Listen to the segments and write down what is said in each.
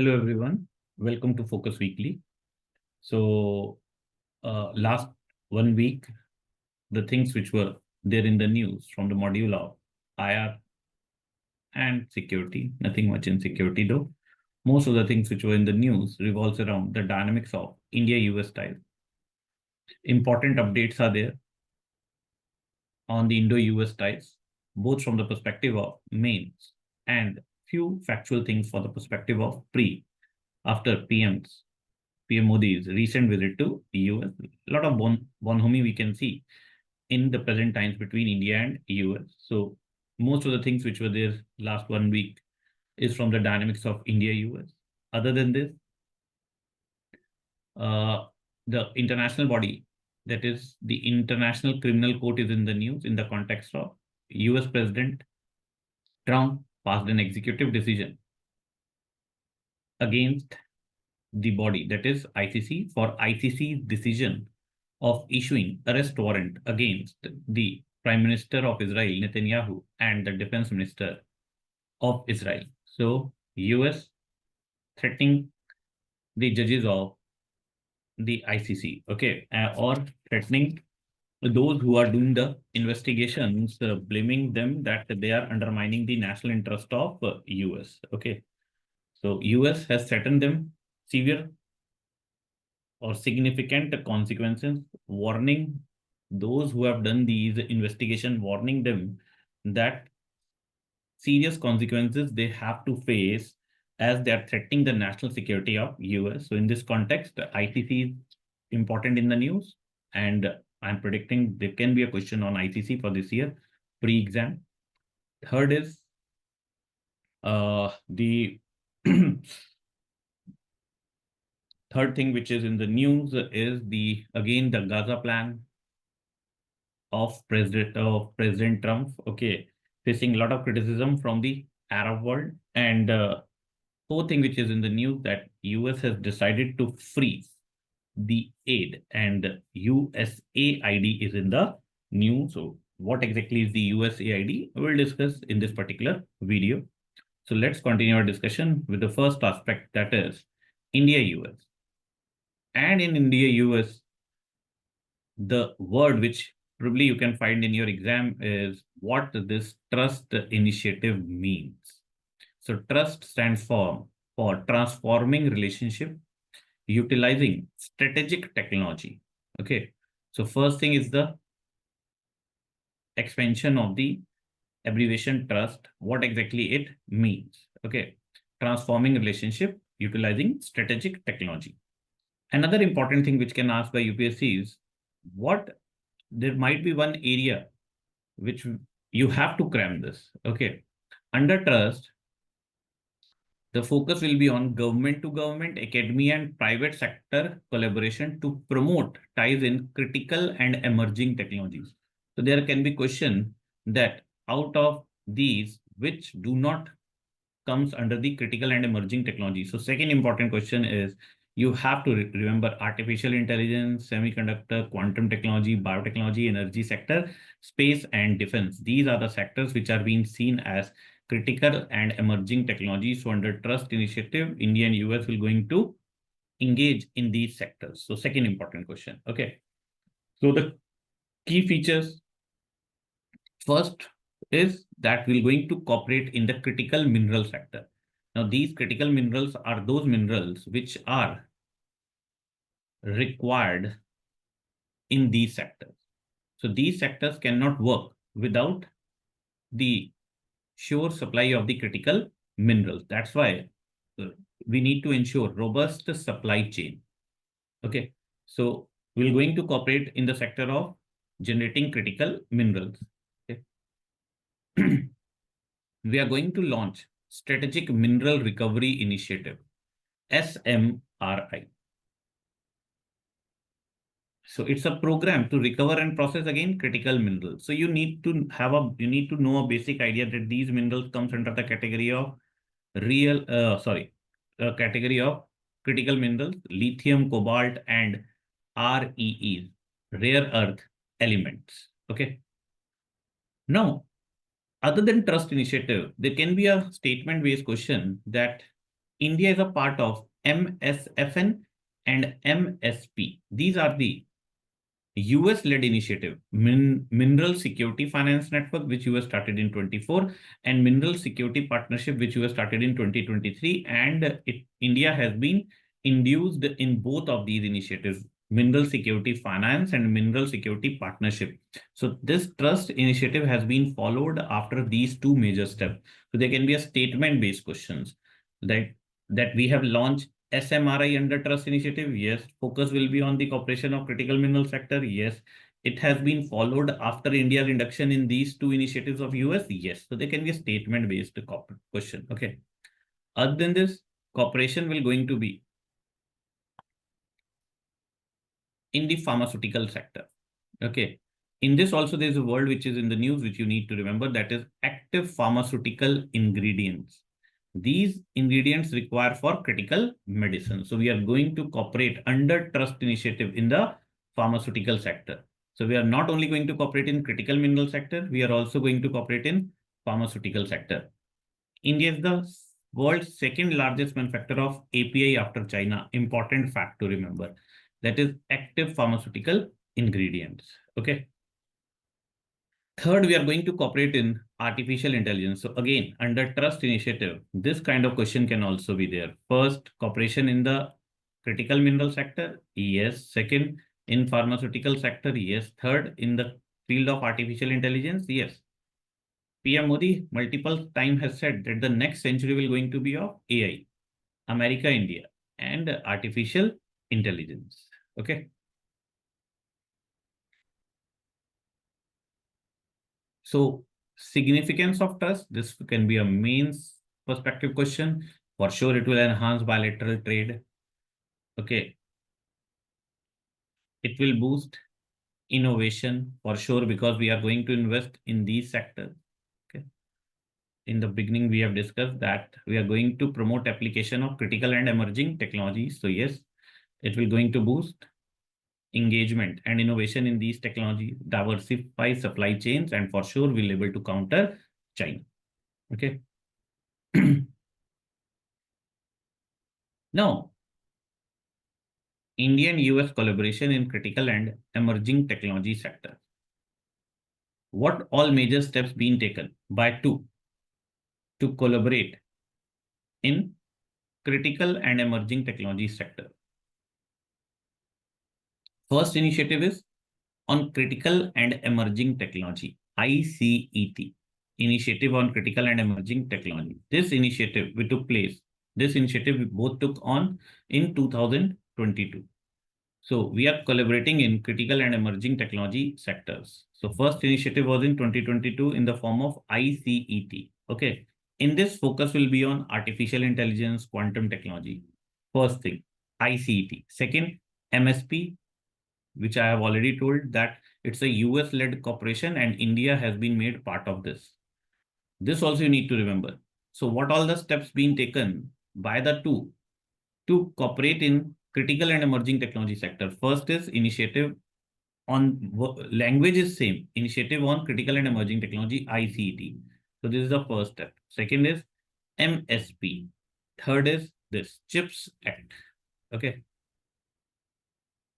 Hello everyone, welcome to Focus Weekly. So last 1 week, the things which were there in the news from the module of IR and security, nothing much in security though. Most of the things which were in the news revolves around the dynamics of India-US ties. Important updates are there on the Indo-US ties, both from the perspective of mains and few factual things for the perspective of after PM Modi's recent visit to US. A lot of bonhomie we can see in the present times between India and US. So most of the things which were there last 1 week is from the dynamics of India-US. Other than this, the international body, that is the International Criminal Court, is in the news in the context of US President Trump passed an executive decision against the body, that is ICC, for ICC's decision of issuing arrest warrant against the Prime Minister of Israel, Netanyahu, and the Defense Minister of Israel. So US threatening the judges of the ICC, okay, or threatening those who are doing the investigations, blaming them that they are undermining the national interest of US, okay. So US has threatened them severe or significant consequences, warning those who have done these investigation, warning them that serious consequences they have to face as they are threatening the national security of US. So in this context, ICC is important in the news, and I'm predicting there can be a question on ICC for this year, pre-exam. Third is the third thing which is in the news is the Gaza plan of President Trump, okay, facing a lot of criticism from the Arab world. And fourth thing which is in the news, that US has decided to freeze the aid, and USAID is in the news. So what exactly is the USAID? We'll discuss in this particular video. So let's continue our discussion with the first aspect, that is India-US. And in India-US, the word which probably you can find in your exam is what this trust initiative means. So trust stands for transforming relationship, utilizing strategic technology. Okay. So first thing is the expansion of the abbreviation trust, what exactly it means. Okay. Transforming relationship, utilizing strategic technology. Another important thing which can ask by UPSC is there might be one area which you have to cram this. Okay. Under trust, the focus will be on government to government, academia, and private sector collaboration to promote ties in critical and emerging technologies. So there can be question that out of these, which do not comes under the critical and emerging technology. So second important question is, you have to remember artificial intelligence, semiconductor, quantum technology, biotechnology, energy sector, space, and defense. These are the sectors which are being seen as critical and emerging technologies. So under trust initiative, India and US will going to engage in these sectors. So second important question. Okay. So the key features, first is that we're going to cooperate in the critical mineral sector. Now, these critical minerals are those minerals which are required in these sectors. So these sectors cannot work without the sure supply of the critical minerals. That's why we need to ensure robust supply chain. Okay. So we're going to cooperate in the sector of generating critical minerals. Okay. We are going to launch Strategic Mineral Recovery Initiative, SMRI. So it's a program to recover and process again critical minerals. So you need to know a basic idea that these minerals comes under the category of category of critical minerals, lithium, cobalt, and REEs, rare earth elements. Okay. Now, other than trust initiative, there can be a statement-based question that India is a part of MSFN and MSP. These are the US-led initiative, Mineral Security Finance Network, which US started in 24, and Mineral Security Partnership, which US started in 2023. And India has been induced in both of these initiatives, Mineral Security Finance and Mineral Security Partnership. So this trust initiative has been followed after these two major steps. So there can be a statement-based questions that we have launched SMRI under trust initiative. Yes. Focus will be on the cooperation of critical mineral sector. Yes. It has been followed after India's induction in these two initiatives of US. Yes. So there can be a statement based question. Okay. Other than this, cooperation will going to be in the pharmaceutical sector. Okay. In this also, there's a word which is in the news, which you need to remember, that is active pharmaceutical ingredients. These ingredients require for critical medicine. So we are going to cooperate under trust initiative in the pharmaceutical sector. So we are not only going to cooperate in critical mineral sector, we are also going to cooperate in pharmaceutical sector. India is the world's second largest manufacturer of API after China. Important fact to remember. That is active pharmaceutical ingredients. Okay. Third, we are going to cooperate in artificial intelligence. So again, under trust initiative, this kind of question can also be there. First, cooperation in the critical mineral sector. Yes. Second, in pharmaceutical sector. Yes. Third, in the field of artificial intelligence. Yes. PM Modi multiple times has said that the next century will going to be of AI, America, India, and artificial intelligence. Okay. So significance of trust, this can be a main perspective question. For sure, it will enhance bilateral trade. Okay. It will boost innovation for sure, because we are going to invest in these sectors. Okay. In the beginning, we have discussed that we are going to promote application of critical and emerging technologies. So yes, it will going to boost engagement and innovation in these technologies, diversify supply chains, and for sure we'll able to counter China. Okay. Now, Indian-US collaboration in critical and emerging technology sector. What all major steps being taken by two to collaborate in critical and emerging technology sector? First initiative is on critical and emerging technology, ICET, initiative on critical and emerging technology. This initiative we took place. This initiative we both took on in 2022. So we are collaborating in critical and emerging technology sectors. So first initiative was in 2022 in the form of ICET. Okay. In this, focus will be on artificial intelligence, quantum technology. First thing, ICET. Second, MSP, which I have already told that it's a US-led corporation and India has been made part of this. This also you need to remember. So what all the steps being taken by the two to cooperate in critical and emerging technology sector? First is initiative on language is same, initiative on critical and emerging technology, ICT. So this is the first step. Second is MSP. Third is this CHIPS Act. Okay.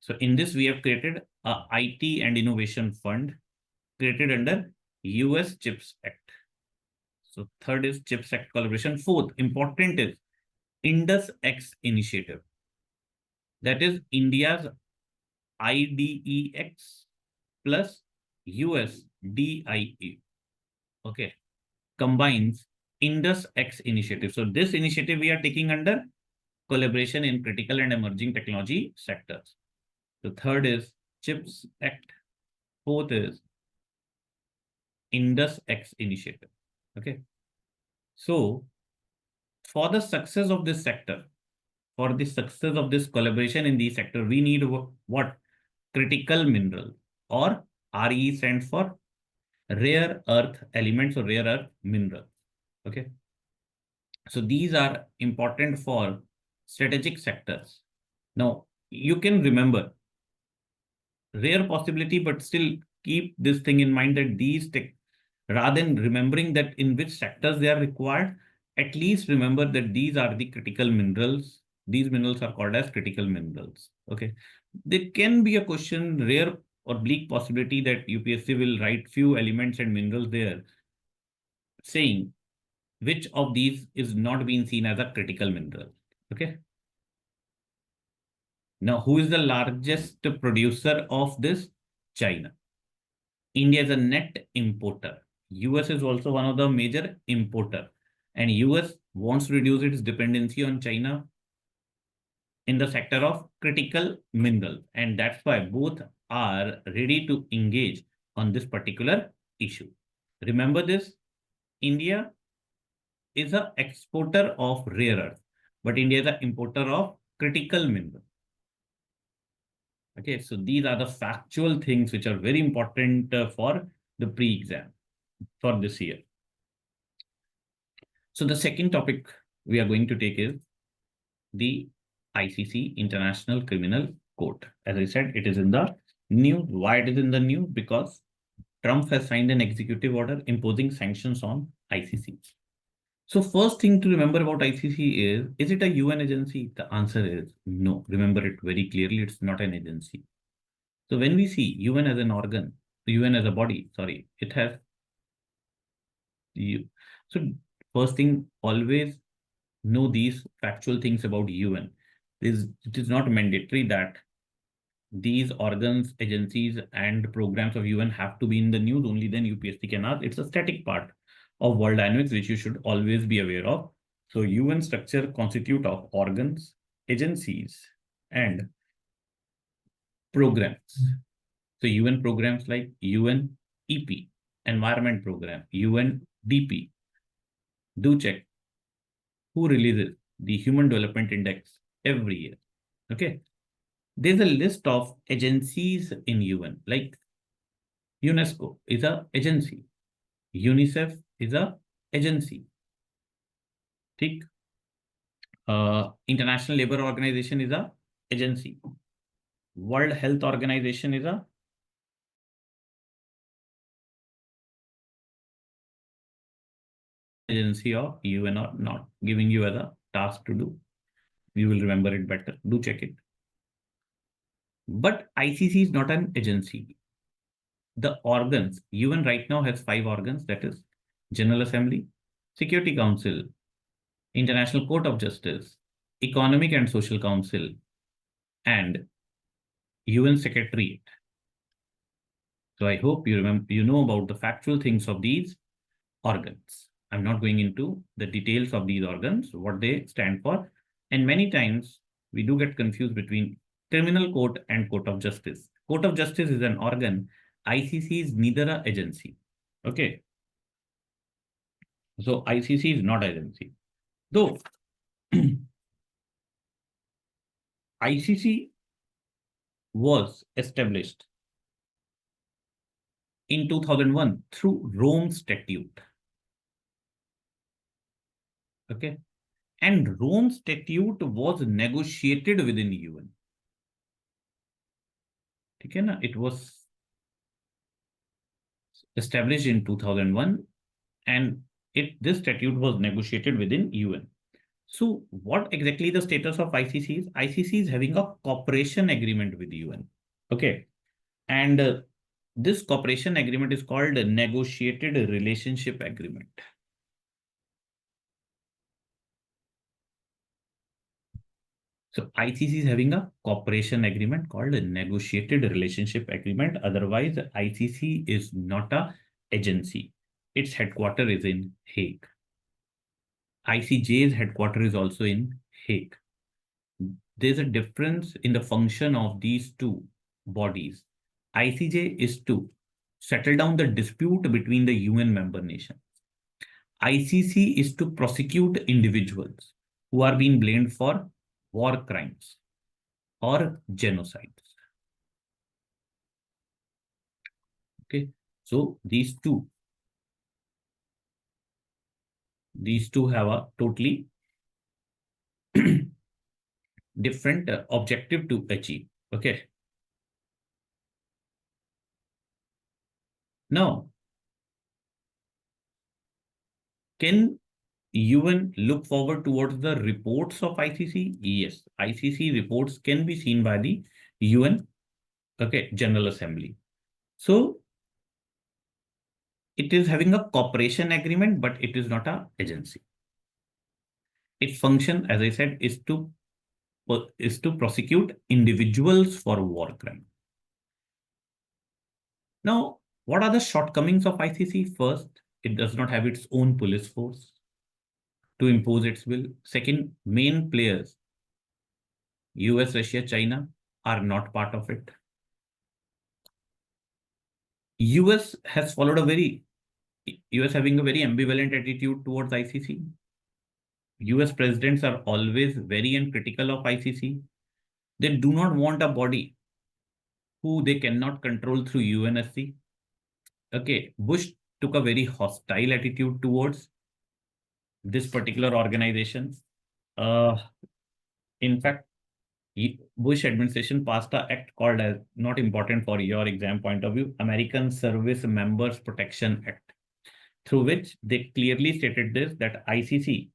So in this, we have created a IT and innovation fund created under US CHIPS Act. So third is CHIPS Act collaboration. Fourth, important is Indus X initiative. That is India's IDEX plus US DIE. Okay. Combines Indus X initiative. So this initiative we are taking under collaboration in critical and emerging technology sectors. The third is CHIPS Act. Fourth is Indus X initiative. Okay. So for the success of this sector, for the success of this collaboration in the sector, we need what? Critical mineral, or RE stands for rare earth elements or rare earth mineral. Okay. So these are important for strategic sectors. Now you can remember rare possibility, but still keep this thing in mind that these rather than remembering that in which sectors they are required, at least remember that these are the critical minerals. These minerals are called as critical minerals. Okay. There can be a question, rare or bleak possibility, that UPSC will write few elements and minerals there, saying which of these is not being seen as a critical mineral. Okay. Now, who is the largest producer of this? China. India is a net importer. US is also one of the major importer. And US wants to reduce its dependency on China in the sector of critical mineral. And that's why both are ready to engage on this particular issue. Remember this, India is an exporter of rare earth, but India is an importer of critical mineral. Okay, so these are the factual things which are very important for the pre-exam for this year. So the second topic we are going to take is the ICC, International Criminal Court. As I said, it is in the news. Why it is in the news? Because Trump has signed an executive order imposing sanctions on ICC. So first thing to remember about ICC is it a UN agency? The answer is no. Remember it very clearly, it's not an agency. So when we see UN as an organ, UN as a body, sorry, it has you. So first thing, always know these factual things about UN. It is not mandatory that these organs, agencies, and programs of UN have to be in the news. Only then UPSC can ask. It's a static part of world dynamics which you should always be aware of. So UN structure constitute of organs, agencies, and programs. So UN programs like UNEP, Environment Program, UNDP. Do check who releases the Human Development Index every year. Okay. There's a list of agencies in UN, like UNESCO is a agency. UNICEF is a agency. ठीक? International Labour Organization is a agency. World Health Organization is a agency of UN or not. Giving you as a task to do. You will remember it better. Do check it. But ICC is not an agency. The organs, UN right now has 5 organs, that is General Assembly, Security Council, International Court of Justice, Economic and Social Council, and UN Secretariat. So I hope you remember, you know about the factual things of these organs. I'm not going into the details of these organs, what they stand for. And many times we do get confused between criminal court and court of justice. Court of justice is an organ. ICC is neither an agency. Okay. So ICC is not agency. Though ICC was established in 2001 through Rome Statute. Okay. And Rome Statute was negotiated within UN. Okay, na? It was established in 2001 and this statute was negotiated within UN. So what exactly the status of ICC is? ICC is having a cooperation agreement with UN. Okay. And this cooperation agreement is called a negotiated relationship agreement. So ICC is having a cooperation agreement called a negotiated relationship agreement. Otherwise, ICC is not a agency. Its headquarters is in Hague. ICJ's headquarters is also in Hague. There's a difference in the function of these two bodies. ICJ is to settle down the dispute between the UN member nations. ICC is to prosecute individuals who are being blamed for war crimes or genocides. Okay, so these two have a totally different objective to achieve. Okay. Now, can UN look forward towards the reports of ICC? Yes, ICC reports can be seen by the UN, okay, General Assembly. So it is having a cooperation agreement, but it is not an agency. Its function, as I said, is to prosecute individuals for war crime. Now, what are the shortcomings of ICC? First, it does not have its own police force to impose its will. Second, main players, US, Russia, China, are not part of it. US has followed a very, US having a very ambivalent attitude towards ICC. US presidents are always very critical of ICC. They do not want a body who they cannot control through UNSC. Okay, Bush took a very hostile attitude towards this particular organization. Uh, in fact, Bush administration passed an act called, as not important for your exam point of view, American Service Members Protection Act, through which they clearly stated this, that ICC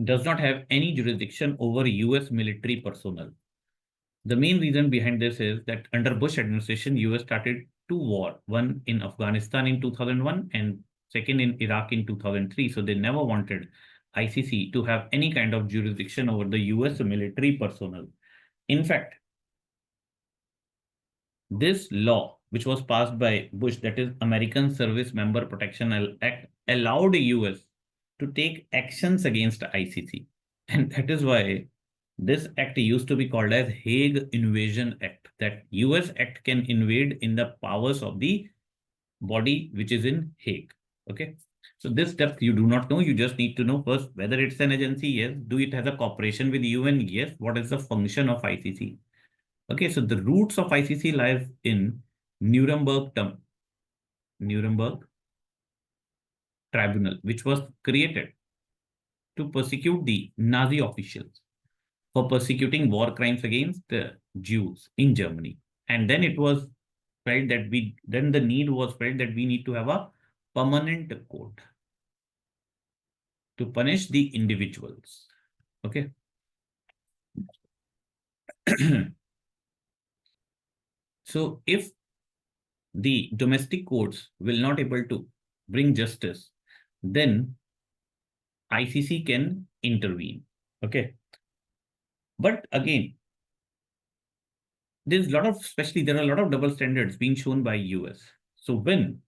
does not have any jurisdiction over US military personnel. The main reason behind this is that under Bush administration, US started two wars, one in Afghanistan in 2001 and second in Iraq in 2003. So they never wanted ICC to have any kind of jurisdiction over the US military personnel. In fact, this law, which was passed by Bush, that is American Service Member Protection Act, allowed the US to take actions against ICC. And that is why this act used to be called as Hague Invasion Act, that US act can invade in the powers of the body which is in Hague. Okay. So this step you do not know. You just need to know first whether it's an agency. Yes. Do it has a cooperation with UN? Yes. What is the function of ICC? Okay. So the roots of ICC lies in Nuremberg Tribunal, which was created to persecute the Nazi officials for persecuting war crimes against the Jews in Germany. And then it was felt that then the need was felt that we need to have a permanent court to punish the individuals. Okay. So if the domestic courts will not able to bring justice, then ICC can intervene. Okay. But again, there are a lot of double standards being shown by US. So when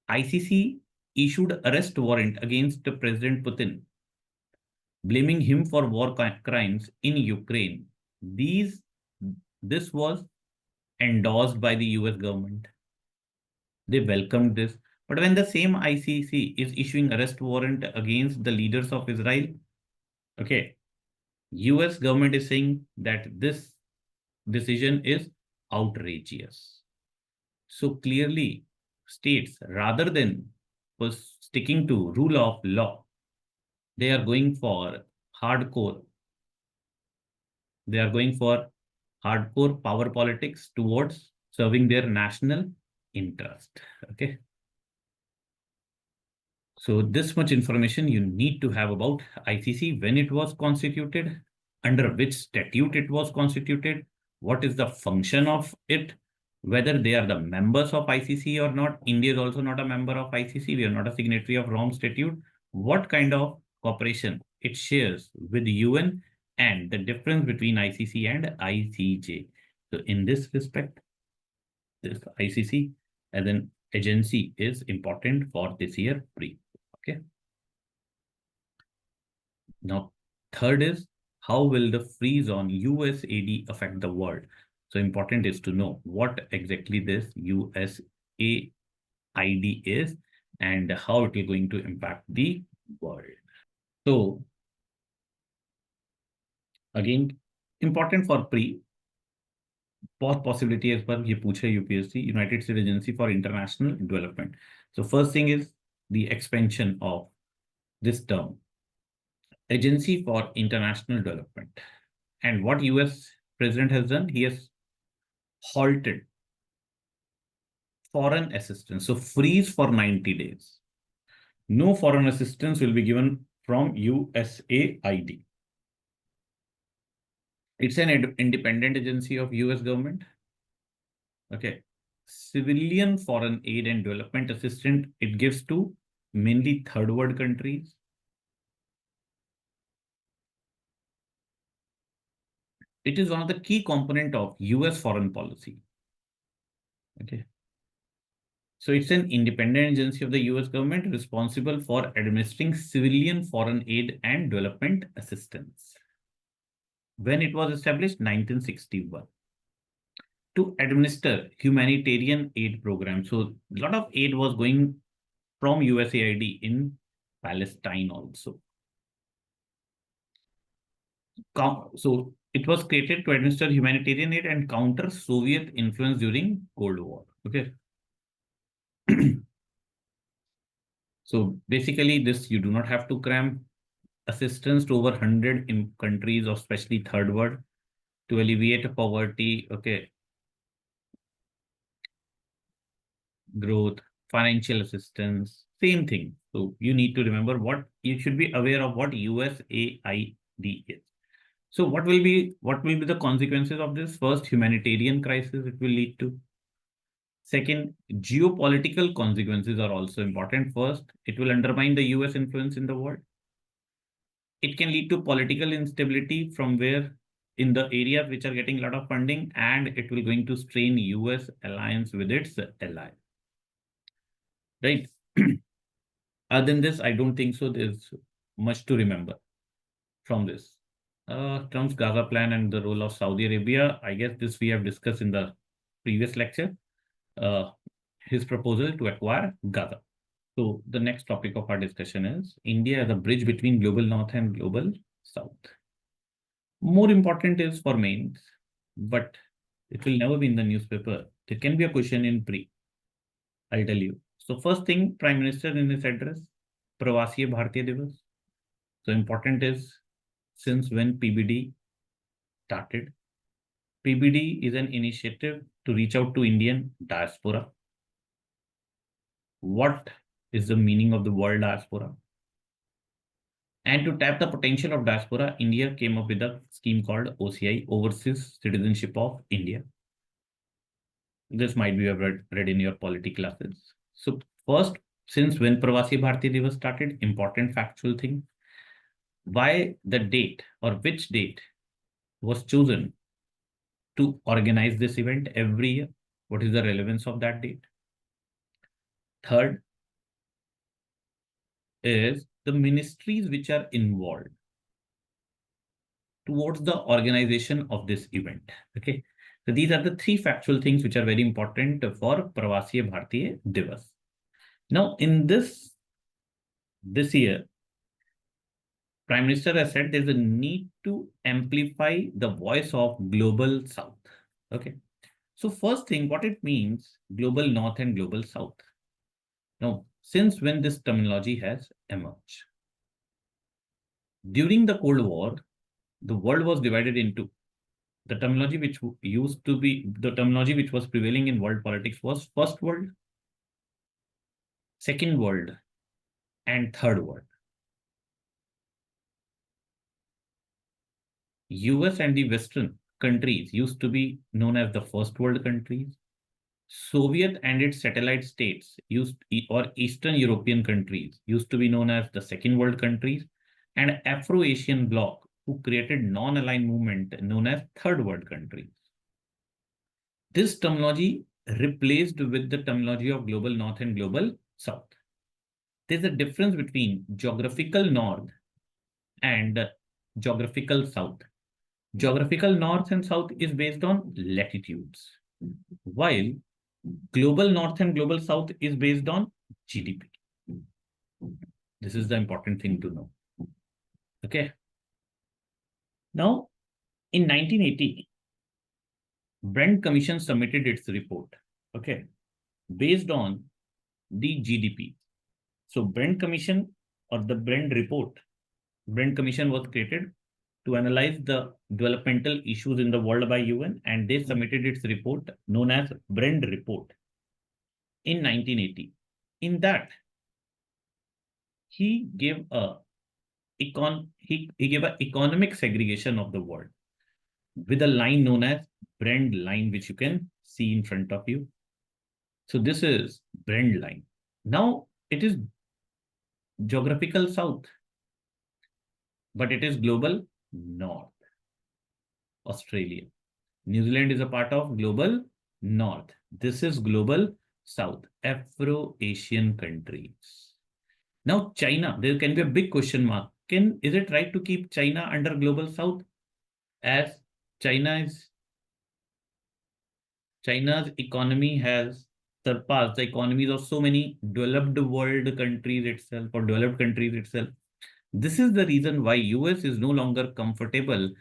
ICC issued arrest warrant against President Putin, blaming him for war crimes in Ukraine, this was endorsed by the US government. They welcomed this. But when the same ICC is issuing arrest warrant against the leaders of Israel, okay, US government is saying that this decision is outrageous. So clearly states, rather than sticking to rule of law, they are going for hardcore. They are going for hardcore power politics towards serving their national interest. Okay. So this much information you need to have about ICC, when it was constituted, under which statute it was constituted, what is the function of it, whether they are the members of ICC or not. India is also not a member of ICC. We are not a signatory of Rome Statute. What kind of cooperation it shares with the UN, and the difference between ICC and ICJ. So in this respect, this ICC as an agency is important for this year pre. Okay. Now, third is, how will the freeze on USAID affect the world? So important is to know what exactly this USAID is and how it is going to impact the world. So again, important for pre, बहुत possibility as पर ये पूछे UPSC, United States Agency for International Development. So first thing is the expansion of this term, Agency for International Development. And what US president has done, he has halted foreign assistance. So freeze for 90 days. No foreign assistance will be given from USAID. It's an independent agency of US government. Okay. Civilian foreign aid and development assistance it gives to mainly third world countries. It is one of the key component of US foreign policy. Okay. So it's an independent agency of the US government responsible for administering civilian foreign aid and development assistance. When it was established, 1961. To administer humanitarian aid programs. So a lot of aid was going from USAID in Palestine also. So it was created to administer humanitarian aid and counter Soviet influence during Cold War. Okay. So basically this, you do not have to cram assistance to over 100 in countries of especially third world to alleviate poverty. Okay. Growth, financial assistance, same thing. So you need to remember what you should be aware of what USAID is. So what will be the consequences of this? First, humanitarian crisis it will lead to. Second, geopolitical consequences are also important. First, it will undermine the US influence in the world. It can lead to political instability from where in the areas which are getting a lot of funding, and it will going to strain US alliance with its ally. Right. Other than this, I don't think so there's much to remember from this. Trump's Gaza plan and the role of Saudi Arabia. I guess this we have discussed in the previous lecture. His proposal to acquire Gaza. So the next topic of our discussion is India as a bridge between global north and global south. More important is for mains, but it will never be in the newspaper. There can be a question in pre. I'll tell you. So first thing, Prime Minister in his address, Pravasiya Bharatiya Divas. So important is since when PBD started. PBD is an initiative to reach out to Indian diaspora. What is the meaning of the word diaspora? And to tap the potential of diaspora, India came up with a scheme called OCI, Overseas Citizenship of India. This might be you have read in your polity classes. So first, since when Pravasi Bharatiya Divas started, important factual thing. Why the date or which date was chosen to organize this event every year? What is the relevance of that date? Third is the ministries which are involved towards the organization of this event. Okay. So these are the three factual things which are very important for Pravasiya Bharatiya Divas. Now, in this year, Prime Minister has said there's a need to amplify the voice of Global South. Okay. So first thing, what it means, Global North and Global South. Now, since when this terminology has emerged? During the Cold War, the world was divided into the terminology which used to be the terminology which was prevailing in world politics was first world, second world, and third world. US and the Western countries used to be known as the first world countries. Soviet and its satellite states or Eastern European countries used to be known as the second world countries, and Afro-Asian bloc who created non-aligned movement known as third world countries. This terminology replaced with the terminology of global north and global south. There's a difference between geographical north and geographical south. Geographical north and south is based on latitudes, while global north and global south is based on GDP. This is the important thing to know. Okay. Now, in 1980, Brent Commission submitted its report. Okay. Based on the GDP. So Brent Commission or the Brent report, Brent Commission was created to analyze the developmental issues in the world by UN, and they submitted its report known as Brent Report in 1980. In that, he gave a he gave an economic segregation of the world with a line known as Brent line, which you can see in front of you. So this is Brent line. Now it is geographical south, but it is global north. Australia. New Zealand is a part of global north. This is global south, Afro-Asian countries. Now, China, there can be a big question mark. Is it right to keep China under global south, as China's economy has surpassed the economies of so many developed world countries itself, or developed countries itself? This is the reason why US is no longer comfortable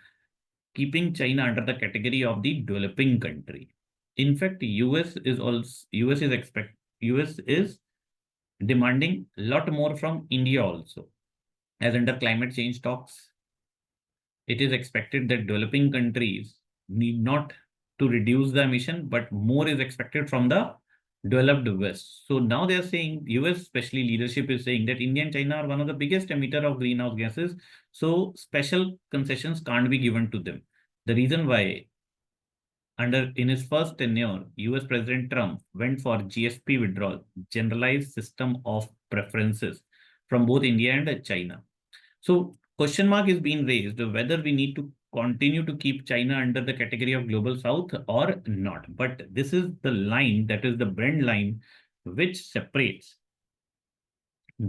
keeping China under the category of the developing country. In fact, US is demanding a lot more from India also. As under climate change talks, it is expected that developing countries need not to reduce the emission, but more is expected from the developed West. So now they are saying, US especially leadership is saying that India and China are one of the biggest emitter of greenhouse gases. So special concessions can't be given to them. The reason why in his first tenure, US President Trump went for GSP withdrawal, generalized system of preferences from both India and China. So question mark is being raised whether we need to continue to keep China under the category of global south or not. But this is the line, that is the Brent line, which separates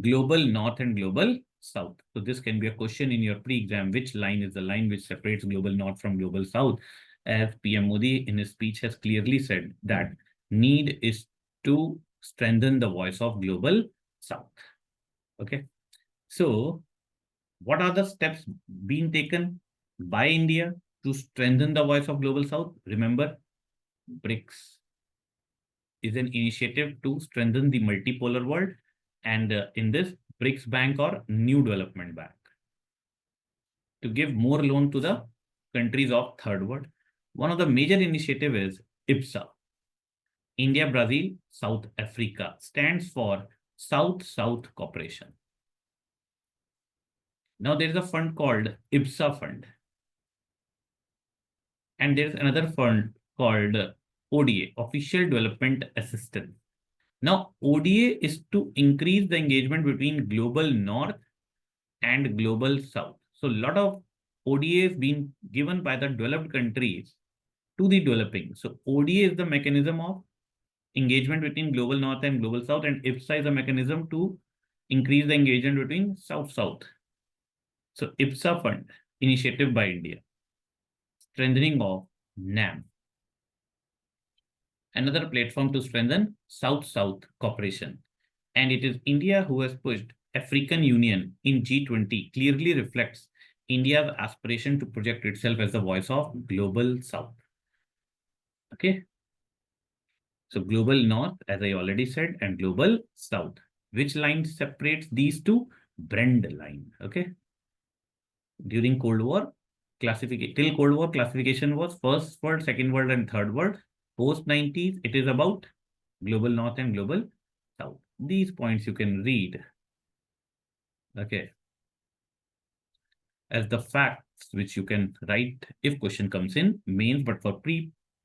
global north and global south. So this can be a question in your pre-exam, which line is the line which separates global north from global south, as PM Modi in his speech has clearly said that need is to strengthen the voice of global south. Okay, so what are the steps being taken by India to strengthen the voice of global south? Remember, BRICS is an initiative to strengthen the multipolar world, and in this, BRICS Bank or New Development Bank to give more loan to the countries of third world. One of the major initiative is IPSA, India, Brazil, South Africa, stands for South-South Cooperation. Now there is a fund called IPSA fund, and there is another fund called ODA, Official Development Assistance. Now ODA is to increase the engagement between global north and global south. So a lot of ODA is being given by the developed countries to the developing. So ODA is the mechanism of engagement between global north and global south, and IPSA is a mechanism to increase the engagement between south-south. So IPSA fund, initiative by India, strengthening of NAM. Another platform to strengthen South-South cooperation. And it is India who has pushed African Union in G20, clearly reflects India's aspiration to project itself as the voice of global South. Okay. So global North, as I already said, and global South. Which line separates these two? Brent line. Okay. During Cold War, till Cold War, classification was first world, second world, and third world. Post 90s, it is about global North and global South. These points you can read. Okay. As the facts which you can write if question comes in mains, but for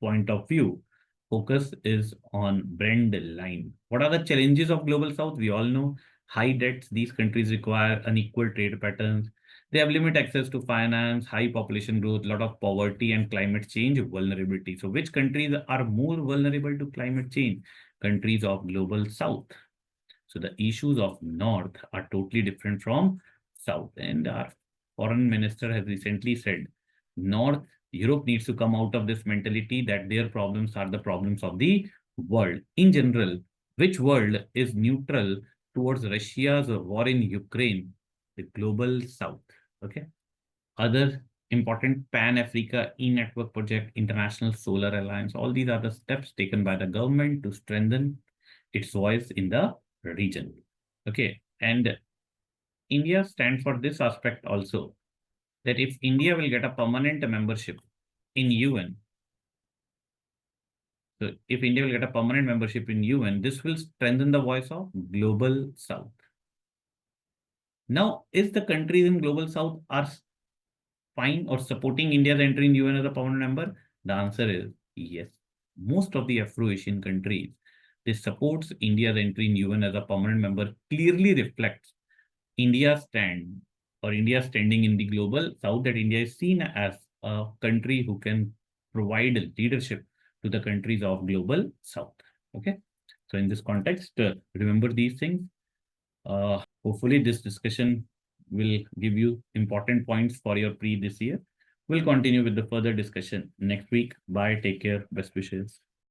point of view, focus is on Brent line. What are the challenges of global South? We all know high debts. These countries require unequal trade patterns. They have limited access to finance, high population growth, a lot of poverty, and climate change vulnerability. So which countries are more vulnerable to climate change? Countries of global South. So the issues of North are totally different from South. And our foreign minister has recently said, Europe needs to come out of this mentality that their problems are the problems of the world. In general, which world is neutral towards Russia's war in Ukraine? The global South. Okay. Other important Pan-Africa e-network project, International Solar Alliance, all these are the steps taken by the government to strengthen its voice in the region. Okay. And India stands for this aspect also, that if India will get a permanent membership in UN, so if India will get a permanent membership in UN, this will strengthen the voice of global South. Now, is the countries in Global South are fine or supporting India's entry in UN as a permanent member? The answer is yes. Most of the Afro-Asian countries, they supports India's entry in UN as a permanent member clearly reflects India's stand or India's standing in the global south, that India is seen as a country who can provide leadership to the countries of global south. Okay. So in this context, remember these things. Hopefully this discussion will give you important points for your pre this year. We'll continue with the further discussion next week. Bye. Take care. Best wishes.